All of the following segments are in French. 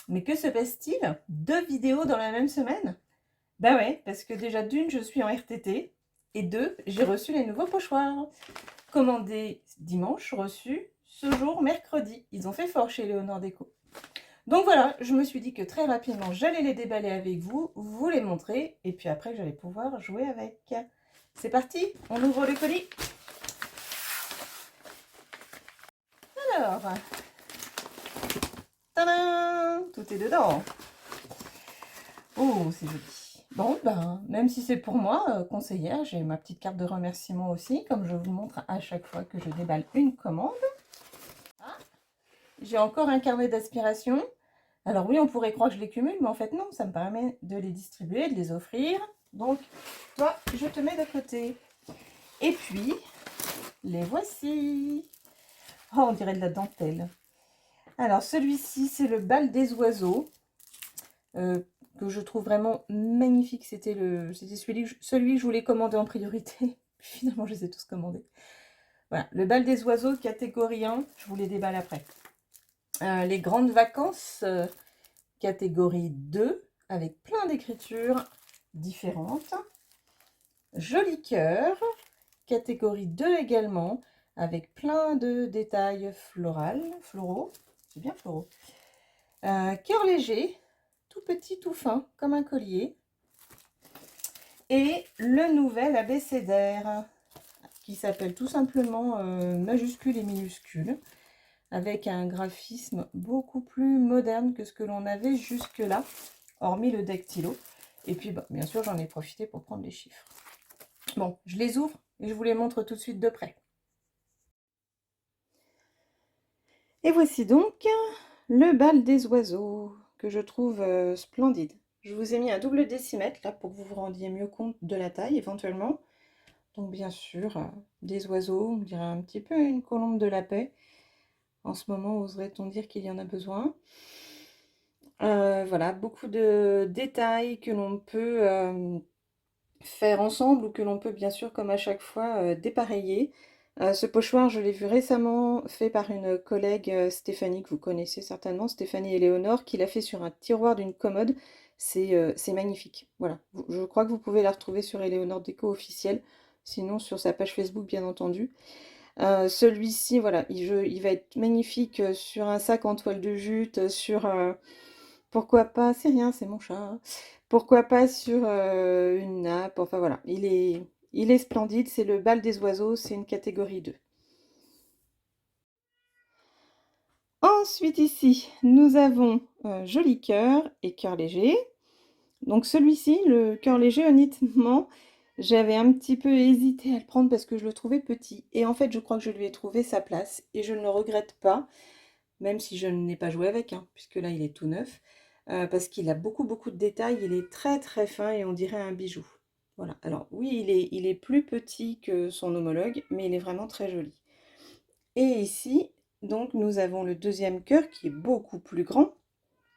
Mais que se passe-t-il? 2 vidéos dans la même semaine? Bah ouais, parce que déjà d'une, je suis en RTT, et deux, j'ai reçu les nouveaux pochoirs. Commandés dimanche, reçus ce jour, mercredi. Ils ont fait fort chez Léonore Déco. Donc voilà, je me suis dit que très rapidement, j'allais les déballer avec vous, vous les montrer, et puis après, j'allais pouvoir jouer avec. C'est parti, on ouvre le colis. Alors, tadam, tout est dedans. Oh, c'est joli. Bon, ben, même si c'est pour moi, conseillère, j'ai ma petite carte de remerciement aussi, comme je vous montre à chaque fois que je déballe une commande. Ah, j'ai encore un carnet d'aspiration. Alors oui, on pourrait croire que je les cumule, mais en fait non, ça me permet de les distribuer, de les offrir. Donc, toi, je te mets de côté. Et puis, les voici. Oh, on dirait de la dentelle. Alors, celui-ci, c'est le bal des oiseaux. Que je trouve vraiment magnifique. C'était celui que je voulais commander en priorité. Finalement, je les ai tous commandés. Voilà, le bal des oiseaux, catégorie 1. Je vous les déballe après. Les grandes vacances, catégorie 2, avec plein d'écritures différentes. Joli cœur, catégorie 2 également, avec plein de détails floraux. C'est bien floraux. Cœur léger, tout petit, tout fin, comme un collier. Et le nouvel abécédaire, qui s'appelle tout simplement majuscule et minuscule, avec un graphisme beaucoup plus moderne que ce que l'on avait jusque-là, hormis le dactylo. Et puis, bah, bien sûr, j'en ai profité pour prendre les chiffres. Bon, je les ouvre et je vous les montre tout de suite de près. Et voici donc le bal des oiseaux, que je trouve splendide. Je vous ai mis un double décimètre, là, pour que vous vous rendiez mieux compte de la taille, éventuellement. Donc, bien sûr, des oiseaux, on dirait un petit peu une colombe de la paix. En ce moment, oserait-on dire qu'il y en a besoin. Voilà, beaucoup de détails que l'on peut faire ensemble ou que l'on peut bien sûr, comme à chaque fois, dépareiller. Ce pochoir, je l'ai vu récemment fait par une collègue, Stéphanie, que vous connaissez certainement, Stéphanie Éléonore, qui l'a fait sur un tiroir d'une commode. C'est magnifique. Voilà, je crois que vous pouvez la retrouver sur Éléonore Déco officielle, sinon sur sa page Facebook, bien entendu. Celui-ci, voilà, il va être magnifique sur un sac en toile de jute, pourquoi pas, c'est rien, c'est mon chat, hein. Pourquoi pas sur une nappe, enfin voilà, il est splendide, c'est le bal des oiseaux, c'est une catégorie 2. Ensuite ici, nous avons joli cœur et cœur léger. Donc celui-ci, le cœur léger, honnêtement, j'avais un petit peu hésité à le prendre parce que je le trouvais petit. Et en fait, je crois que je lui ai trouvé sa place et je ne le regrette pas, même si je n'ai pas joué avec, hein, puisque là, il est tout neuf, parce qu'il a beaucoup, beaucoup de détails. Il est très, très fin et on dirait un bijou. Voilà. Alors oui, il est plus petit que son homologue, mais il est vraiment très joli. Et ici, donc, nous avons le deuxième cœur qui est beaucoup plus grand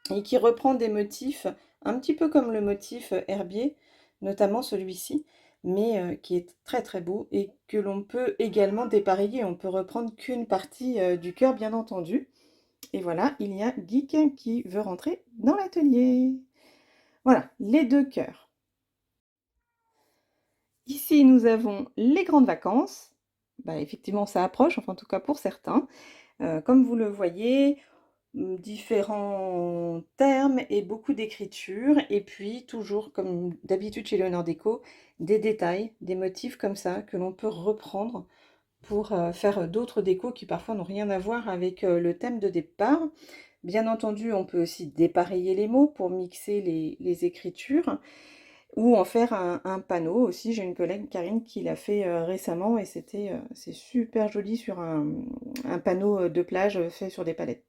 et qui reprend des motifs un petit peu comme le motif herbier, notamment celui-ci, mais qui est très très beau et que l'on peut également dépareiller. On peut reprendre qu'une partie du cœur, bien entendu. Et voilà, il y a Geek qui veut rentrer dans l'atelier. Voilà, les deux cœurs. Ici, nous avons les grandes vacances. Bah, effectivement, ça approche, enfin en tout cas pour certains. Comme vous le voyez, différents termes et beaucoup d'écriture. Et puis, toujours comme d'habitude chez Léonore Déco, des détails, des motifs comme ça que l'on peut reprendre pour faire d'autres décos qui parfois n'ont rien à voir avec le thème de départ. Bien entendu, on peut aussi dépareiller les mots pour mixer les écritures ou en faire un panneau aussi. J'ai une collègue, Karine, qui l'a fait récemment et c'est super joli sur un panneau de plage fait sur des palettes.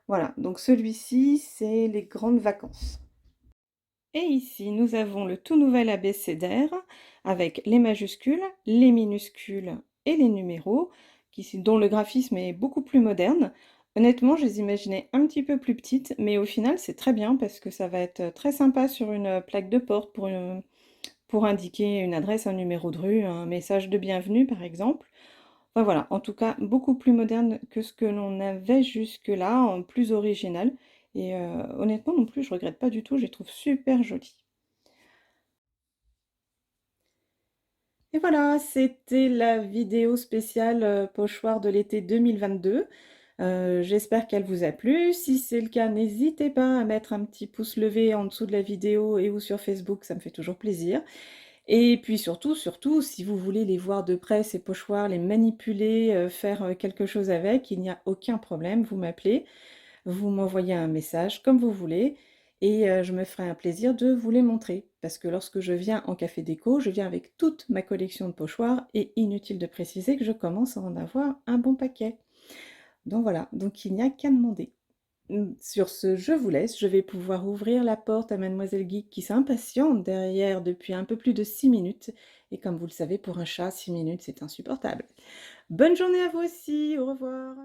Voilà, donc celui-ci, c'est les grandes vacances. Et ici, nous avons le tout nouvel abécédaire avec les majuscules, les minuscules et les numéros, dont le graphisme est beaucoup plus moderne. Honnêtement, je les imaginais un petit peu plus petites, mais au final, c'est très bien parce que ça va être très sympa sur une plaque de porte pour indiquer une adresse, un numéro de rue, un message de bienvenue, par exemple. Enfin, voilà, en tout cas, beaucoup plus moderne que ce que l'on avait jusque-là, en plus original. Et honnêtement non plus, je regrette pas du tout, je les trouve super jolis. Et voilà, c'était la vidéo spéciale, pochoir de l'été 2022. J'espère qu'elle vous a plu. Si c'est le cas, n'hésitez pas à mettre un petit pouce levé en dessous de la vidéo et ou sur Facebook, ça me fait toujours plaisir. Et puis surtout, surtout, si vous voulez les voir de près, ces pochoirs, les manipuler, faire, quelque chose avec, il n'y a aucun problème, vous m'appelez, vous m'envoyez un message comme vous voulez et je me ferai un plaisir de vous les montrer. Parce que lorsque je viens en café déco, je viens avec toute ma collection de pochoirs et inutile de préciser que je commence à en avoir un bon paquet. Donc voilà, donc il n'y a qu'à demander. Sur ce, je vous laisse, je vais pouvoir ouvrir la porte à Mademoiselle Geek qui s'impatiente derrière depuis un peu plus de 6 minutes. Et comme vous le savez, pour un chat, 6 minutes, c'est insupportable. Bonne journée à vous aussi, au revoir.